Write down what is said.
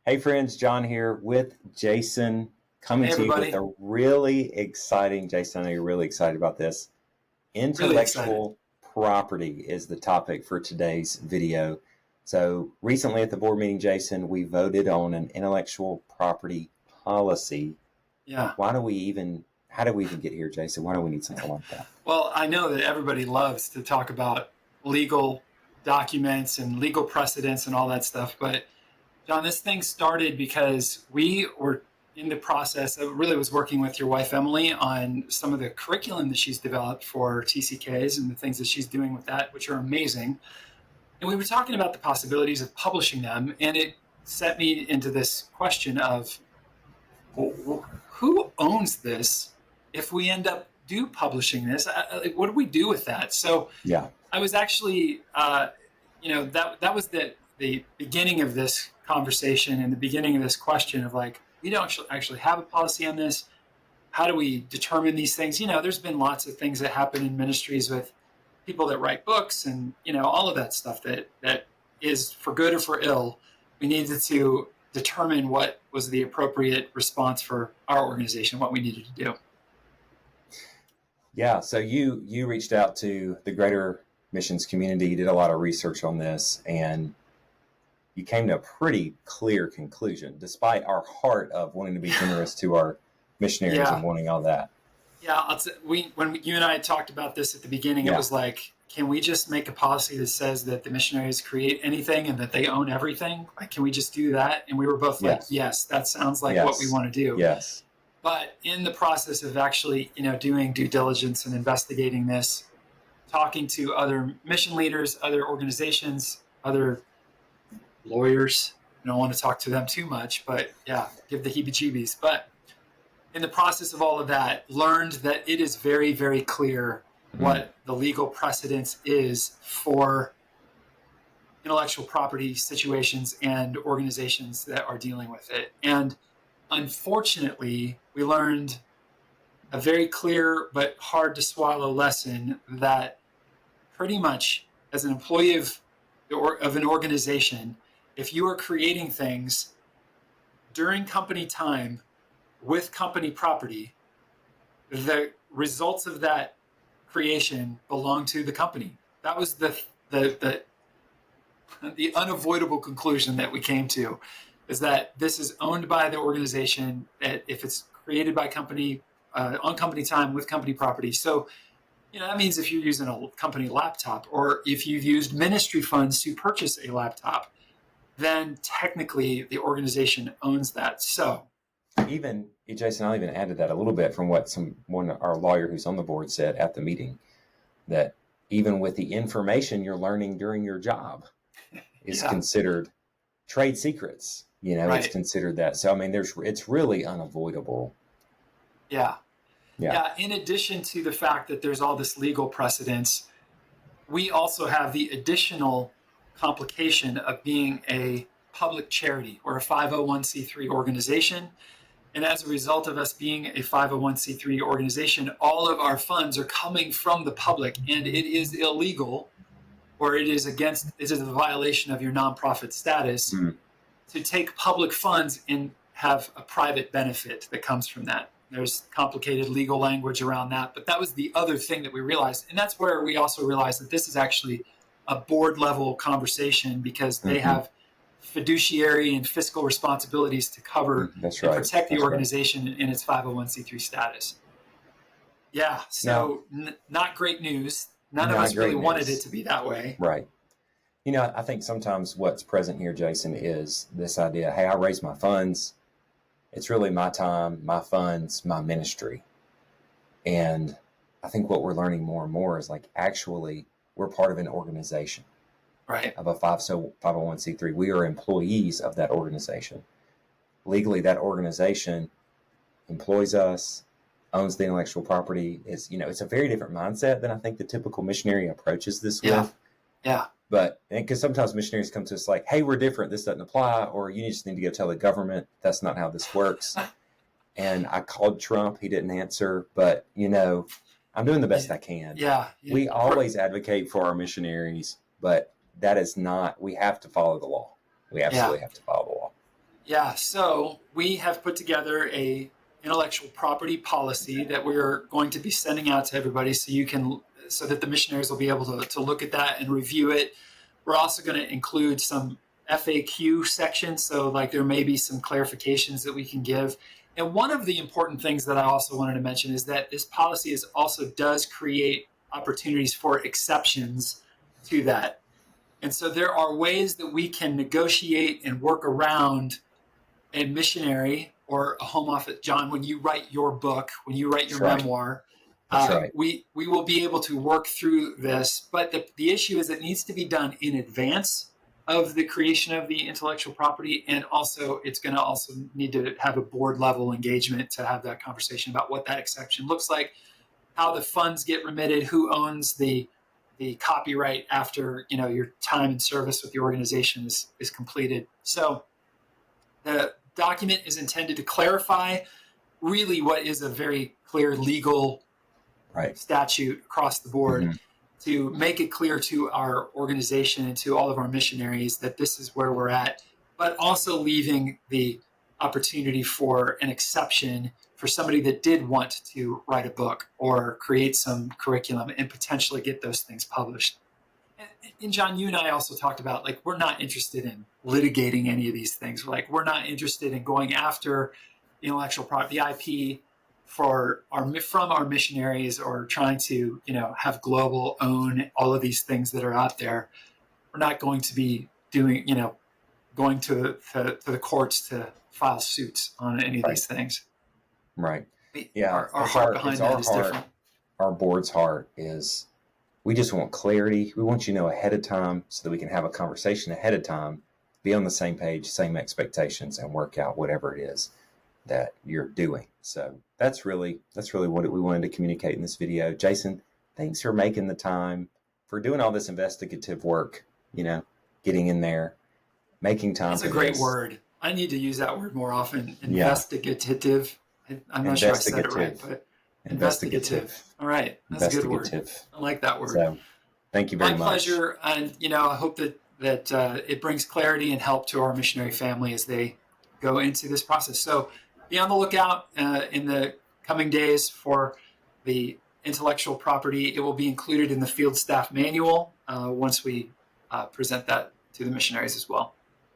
Hey friends, John here with Jason coming Hey to you with everybody, a really exciting, Jason, I know you're really excited about this. really excited. Intellectual property is the topic for today's video. So recently at the board meeting, Jason, we voted on an intellectual property policy. Yeah. How do we even get here, Jason? Why do we need something like that? Well, I know that everybody loves to talk about legal documents and legal precedents and all that stuff, but John, this thing started because we were in the process. I really was working with your wife Emily on some of the curriculum that she's developed for TCKs and the things that she's doing with that, which are amazing. And we were talking about the possibilities of publishing them, and it set me into this question of, well, who owns this if we end up publishing this? What do we do with that? So Yeah. I was actually, that was the beginning of this conversation and the beginning of this question of like, we don't actually have a policy on this. How do we determine these things? There's been lots of things that happen in ministries with people that write books and, all of that stuff that is for good or for ill. We needed to determine what was the appropriate response for our organization, what we needed to do. Yeah, so you reached out to the greater missions community, you did a lot of research on this, and you came to a pretty clear conclusion, despite our heart of wanting to be generous to our missionaries Yeah. and wanting all that. Yeah, when you and I talked about this at the beginning, it Yeah. was like, can we just make a policy that says that the missionaries create anything and that they own everything? Like, can we just do that? And we were both like, Yes. yes, that sounds like what we Yes. want to do. Yes. But in the process of actually, doing due diligence and investigating this, talking to other mission leaders, other organizations, other lawyers, I don't want to talk to them too much, but yeah, give the heebie-jeebies. But in the process of all of that, learned that it is very, very clear what the legal precedence is for intellectual property situations and organizations that are dealing with it. And unfortunately, we learned a very clear but hard to swallow lesson that pretty much as an employee of an organization, if you are creating things during company time with company property, the results of that creation belong to the company. That was the unavoidable conclusion that we came to, is that this is owned by the organization, that if it's created by company on company time with company property. So, that means if you're using a company laptop or if you've used ministry funds to purchase a laptop, then technically the organization owns that. So Even Jason, I'll even add to that a little bit from what our lawyer who's on the board said at the meeting, that even with the information you're learning during your job is considered trade secrets. Right. It's considered that. So I mean, it's really unavoidable. Yeah. Yeah. In addition to the fact that there's all this legal precedence, we also have the additional complication of being a public charity or a 501c3 organization. And as a result of us being a 501c3 organization, all of our funds are coming from the public, and it is illegal, or it is a violation of your nonprofit status to take public funds and have a private benefit that comes from that. There's complicated legal language around that, but that was the other thing that we realized. And that's where we also realized that this is actually a board level conversation, because they have fiduciary and fiscal responsibilities to cover and protect the organization in its 501c3 status. Yeah, so not great news. None of us really wanted it to be that way. Right. I think sometimes what's present here, Jason, is this idea, hey, I raise my funds. It's really my time, my funds, my ministry. And I think what we're learning more and more is like, actually, we're part of an organization. Right. Of a 501c3. We are employees of that organization. Legally, that organization employs us, owns the intellectual property. It's a very different mindset than I think the typical missionary approaches this with. Yeah. But because sometimes missionaries come to us like, hey, we're different, this doesn't apply, or you just need to go tell the government that's not how this works. And I called Trump, he didn't answer, but I'm doing the best I can. Yeah. We always advocate for our missionaries, but that is not, we have to follow the law. We absolutely have to follow the law. Yeah, so we have put together a intellectual property policy that we're going to be sending out to everybody so that the missionaries will be able to look at that and review it. We're also going to include some FAQ sections, so like there may be some clarifications that we can give. And one of the important things that I also wanted to mention is that this policy does create opportunities for exceptions to that. And so there are ways that we can negotiate and work around a missionary or a home office. John, when you write your book, when you write your That's right. memoir, That's right. we will be able to work through this. But the issue is it needs to be done in advance of the creation of the intellectual property. And also, it's going to also need to have a board level engagement to have that conversation about what that exception looks like, how the funds get remitted, who owns the copyright after your time and service with the organization is completed. So the document is intended to clarify really what is a very clear legal statute across the board, to make it clear to our organization and to all of our missionaries that this is where we're at, but also leaving the opportunity for an exception for somebody that did want to write a book or create some curriculum and potentially get those things published. And John, you and I also talked about, like, we're not interested in litigating any of these things. We're not interested in going after intellectual property, the IP, from our missionaries, or trying to have global own all of these things that are out there. We're not going to be going to the courts to file suits on any of these things. Right. Yeah. Our heart behind that is different. Our board's heart is, we just want clarity. We want you to know ahead of time so that we can have a conversation ahead of time, be on the same page, same expectations, and work out whatever it is that you're doing. So that's really what we wanted to communicate in this video. Jason, thanks for making the time, for doing all this investigative work, getting in there, making time. That's a great word. I need to use that word more often. Investigative. I'm not sure I said it right, but investigative. All right. That's a good word. I like that word. So, thank you very much. My pleasure. And, I hope that it brings clarity and help to our missionary family as they go into this process. So be on the lookout in the coming days for the intellectual property. It will be included in the field staff manual once we present that to the missionaries as well.